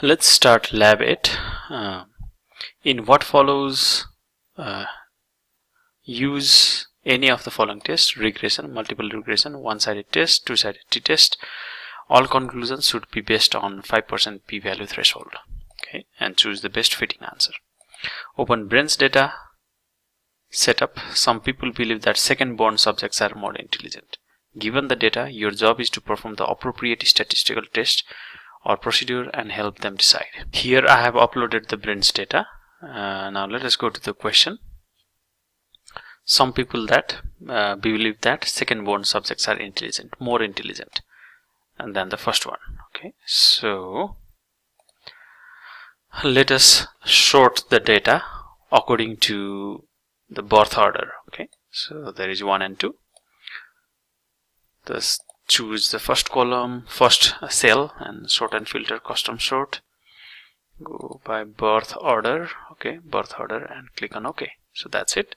Let's start lab 8. In what follows, use any of the following tests: regression, multiple regression, one-sided test, two-sided t-test. All conclusions should be based on 5% p-value threshold. Okay, and choose the best fitting answer. Open brains data. Setup. Some people believe that second-born subjects are more intelligent. Given the data, your job is to perform the appropriate statistical test or procedure and help them decide. Here I have uploaded the brains data. Now let us go to the question. Some people that believe that second-born subjects are intelligent, more intelligent than the first one. Okay, so let us sort the data according to the birth order. Okay, so there is 1 and 2. Thus choose the first column, first cell, and sort and filter, custom sort. Go by birth order. Okay, birth order, and click on OK. So that's it.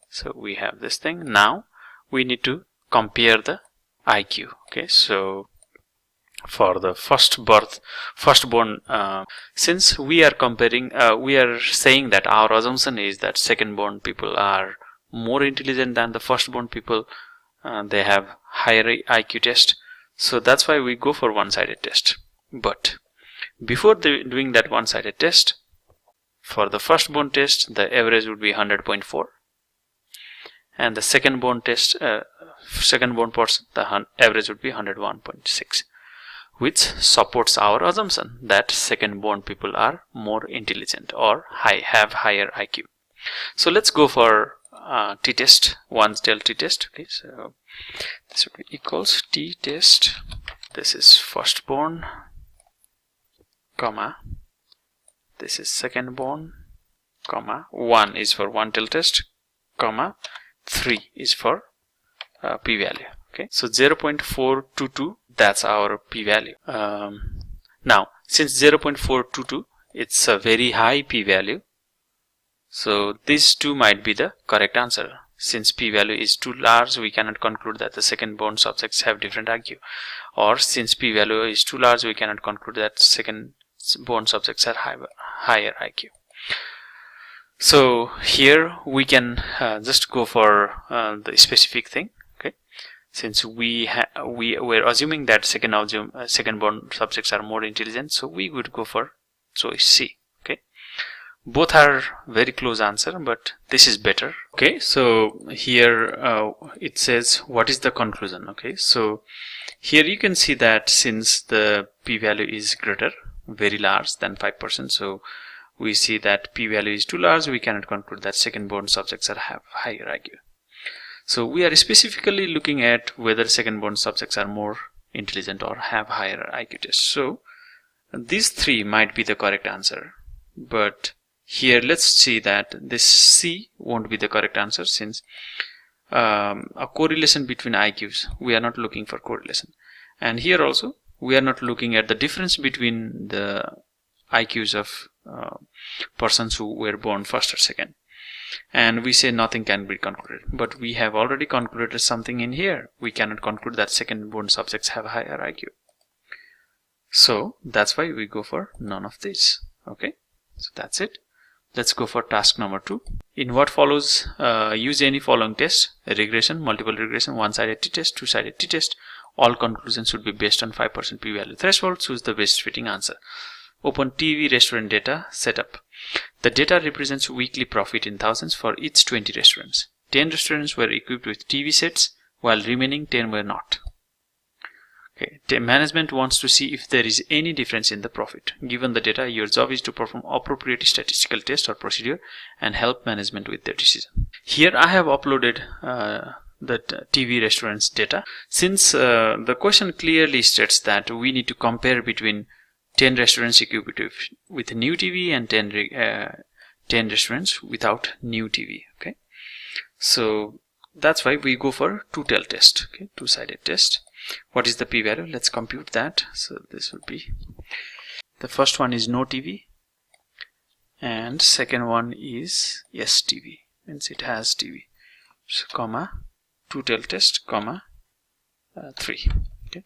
So we have this thing. Now we need to compare the IQ. Okay, so for the firstborn, since we are comparing, we are saying that our assumption is that second-born people are more intelligent than the firstborn people. They have higher IQ test, so that's why we go for one-sided test. But before doing that one-sided test, for the firstborn test, the average would be 100.4, and the second-born test, second-born person, the average would be 101.6, which supports our assumption that second-born people are more intelligent or have higher IQ. So let's go for t-test, one-cell t-test. Okay, so this would be equals t-test. This is firstborn, comma, this is second-born, comma, 1 is for one-cell test, comma, 3 is for p-value. Okay, so 0.422, that's our p-value. Now since 0.422, it's a very high p-value, so these two might be the correct answer. Since p-value is too large, we cannot conclude that the second-born subjects have different IQ. Or since p-value is too large, we cannot conclude that second-born subjects are higher IQ. So here we can just go for the specific thing. Okay, since we were assuming that second-born subjects are more intelligent, so we would go for choice C. Okay, both are very close answer, but this is better. Okay, so here it says what is the conclusion. Okay, so here you can see that since the p-value is greater, very large than 5%, so we see that p-value is too large, we cannot conclude that second-born subjects have higher IQ. So we are specifically looking at whether second-born subjects are more intelligent or have higher IQ tests. So these three might be the correct answer, but here let's see that this C won't be the correct answer, since a correlation between IQs, we are not looking for correlation, and here also we are not looking at the difference between the IQs of persons who were born first or second, and we say nothing can be concluded. But we have already concluded something in here. We cannot conclude that second-born subjects have higher IQ. So that's why we go for none of these. Okay, so that's it. Let's go for task number 2. In what follows, use any following test: regression, multiple regression, one-sided t-test, two-sided t-test. All conclusions should be based on 5% p-value threshold. Choose the best fitting answer. Open TV restaurant data. Setup. The data represents weekly profit in thousands for each 20 restaurants. 10 restaurants were equipped with TV sets, while remaining 10 were not. Okay, management wants to see if there is any difference in the profit. Given the data, your job is to perform appropriate statistical test or procedure and help management with their decision. Here I have uploaded the TV restaurants data. Since the question clearly states that we need to compare between 10 restaurants equipped with new TV and 10 restaurants without new TV. Okay, so that's why we go for two-tail test. Okay, two-sided test. What is the p-value? Let's compute that. So this would be, the first one is no TV, and second one is yes TV, means it has TV. So comma, two-tail test, comma, 3. Okay,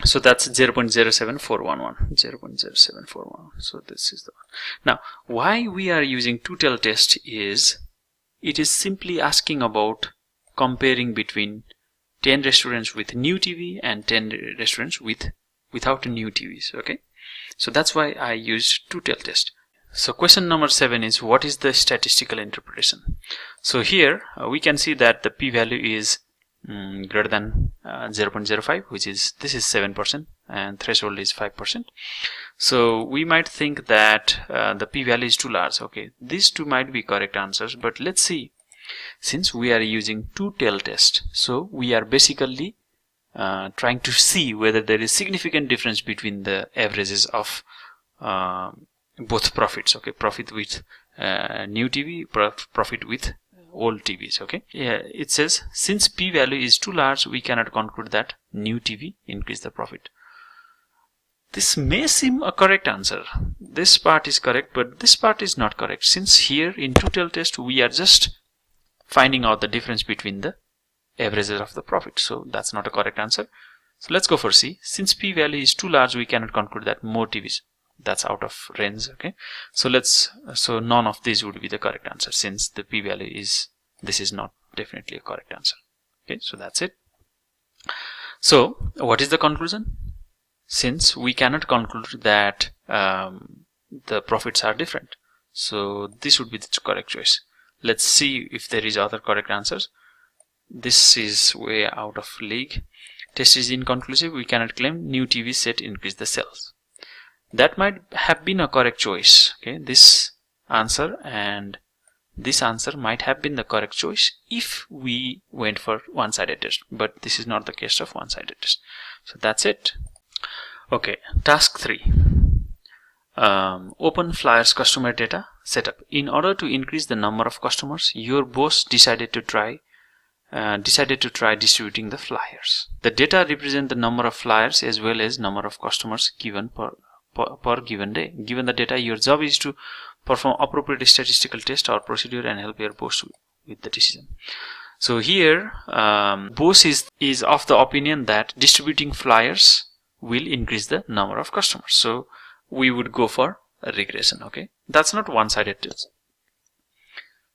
So that's 0.07411, 0.07411. So this is the one. Now, why we are using two-tailed test is, it is simply asking about comparing between 10 restaurants with new TV and 10 restaurants without new TVs. Okay, so that's why I used two-tailed test. So question number 7 is, what is the statistical interpretation? So here we can see that the p-value is greater than 0.05, which is, this is 7% and threshold is 5%. So we might think that the p-value is too large. Okay, these two might be correct answers, but let's see. Since we are using two-tailed test, so we are basically trying to see whether there is significant difference between the averages of both profits. Okay, profit with new TV, profit with old TVs. Okay, yeah, it says since p-value is too large, we cannot conclude that new TV increase the profit. This may seem a correct answer. This part is correct, but this part is not correct, since here in two-tailed test we are just finding out the difference between the averages of the profit. So that's not a correct answer. So let's go for C. Since p-value is too large, we cannot conclude that more TVs. That's out of range. Okay, so none of these would be the correct answer, since the p-value is, this is not definitely a correct answer. Okay, so that's it. So what is the conclusion? Since we cannot conclude that the profits are different, so this would be the correct choice. Let's see if there is other correct answers. This is way out of league. Test is inconclusive. We cannot claim new TV set increase the sales. That might have been a correct choice. Okay, this answer and this answer might have been the correct choice if we went for one-sided test, but this is not the case of one-sided test. So that's it. Okay, task 3. Open Flyers customer data setup. In order to increase the number of customers, your boss decided to try distributing the flyers. The data represent the number of flyers as well as number of customers given per given day. Given the data, your job is to perform appropriate statistical test or procedure and help your boss with the decision. So here boss is of the opinion that distributing flyers will increase the number of customers. So we would go for a regression. Okay, that's not one-sided test.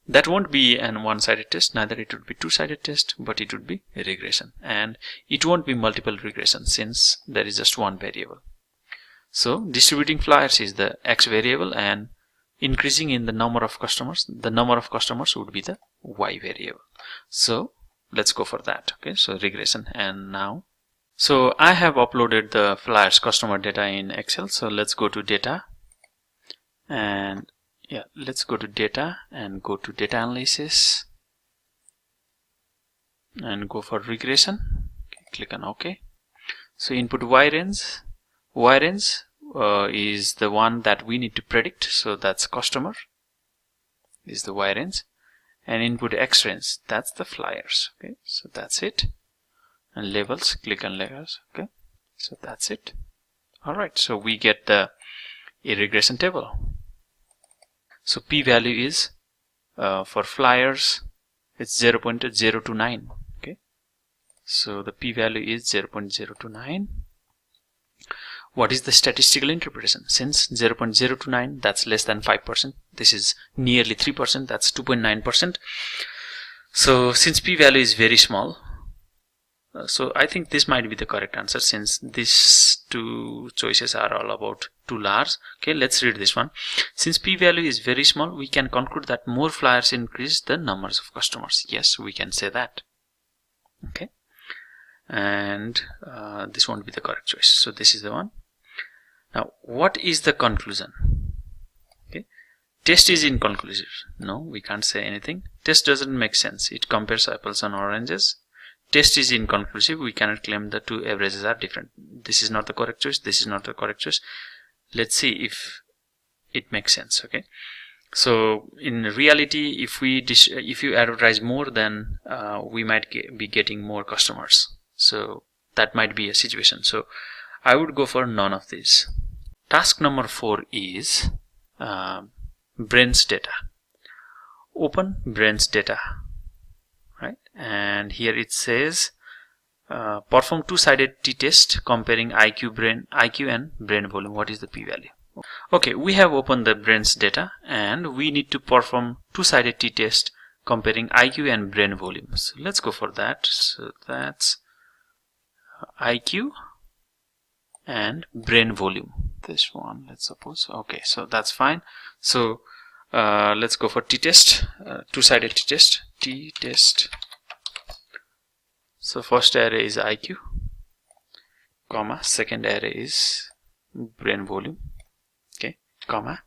That won't be an one-sided test, neither it would be two-sided test, but it would be a regression, and it won't be multiple regression since there is just one variable. So distributing flyers is the X variable, and increasing in the number of customers would be the Y variable. So let's go for that. Okay, so regression. And now, so I have uploaded the flyers customer data in Excel. So let's go to data, and yeah, let's go to data and go to data analysis and go for regression. Okay, click on OK. So input Y range is the one that we need to predict, so that's customer is the Y range, and input X range, that's the flyers. Okay, so that's it. And labels, click on labels. Okay, so that's it. Alright, so we get the regression table. So p-value is for flyers it's 0.029. Okay, so the p-value is 0.029. What is the statistical interpretation? Since 0.029, that's less than 5%, this is nearly 3%, that's 2.9%. so since p-value is very small, so I think this might be the correct answer, since these two choices are all about too large. Okay, let's read this one. Since p-value is very small, we can conclude that more flyers increase the numbers of customers. Yes, we can say that. Okay, and this won't be the correct choice, so this is the one. Now what is the conclusion? Okay, test is inconclusive. No, we can't say anything. Test doesn't make sense. It compares apples and oranges. Test is inconclusive. We cannot claim the two averages are different. This is not the correct choice. This is not the correct choice. Let's see if it makes sense. Okay, so in reality, if you advertise more, then we might be getting more customers. So that might be a situation. So I would go for none of these. Task number 4 is brains data. Open brains data, right? And here it says perform two-sided t-test comparing IQ and brain volume. What is the p-value? Okay, we have opened the brain's data and we need to perform two-sided t-test comparing IQ and brain volume. So let's go for that. So that's IQ and brain volume. This one, let's suppose. Okay, so that's fine. So let's go for t-test, two-sided t-test. T-test. So first array is IQ, comma, second array is brain volume, okay, comma,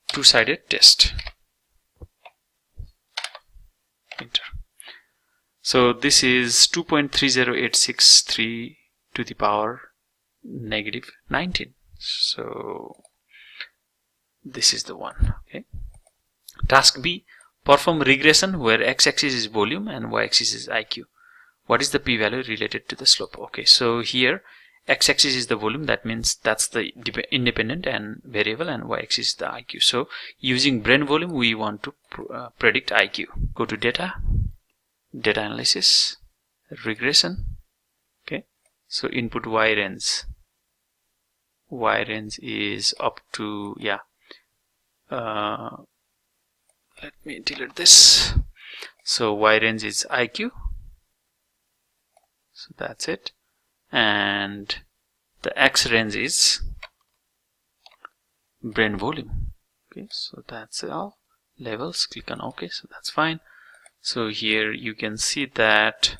two-sided test. Enter. So this is 2.30863 to the power negative 19. So this is the one. Okay. Task B, perform regression where x-axis is volume and y-axis is IQ. What is the p-value related to the slope? Okay, so here x-axis is the volume, that means that's the independent and variable, and y-axis is the IQ. So using brain volume we want to predict IQ. Go to data analysis, regression. Okay, so input y range is up to, yeah, let me delete this. So y range is IQ. So that's it, and the x range is brain volume. Okay, so that's all. Levels, click on OK. So that's fine. So here you can see that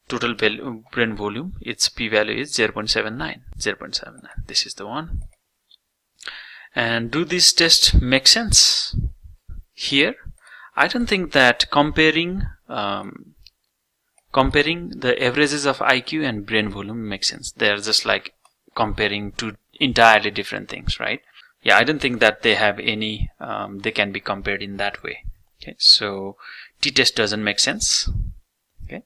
total brain volume, its p-value is 0.79. This is the one. And do this test make sense? Here I don't think that comparing the averages of IQ and brain volume makes sense. They are just like comparing two entirely different things, right? Yeah, I don't think that they have any, they can be compared in that way. Okay, so t-test doesn't make sense. Okay,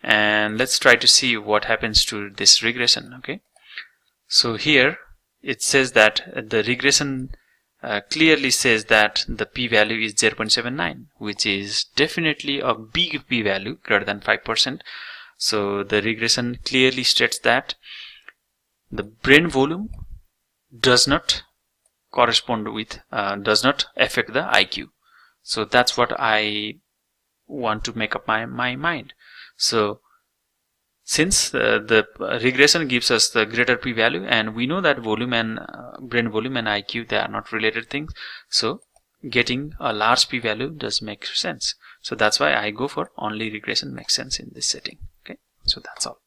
and let's try to see what happens to this regression. Okay, so here it says that the regression clearly says that the p-value is 0.79, which is definitely a big p-value, greater than 5%. So the regression clearly states that the brain volume does not correspond with, does not affect the IQ. So that's what I want to make up my mind. So since the regression gives us the greater p-value, and we know that volume and brain volume and IQ, they are not related things, so getting a large p-value does make sense. So that's why I go for only regression makes sense in this setting. Okay, so that's all.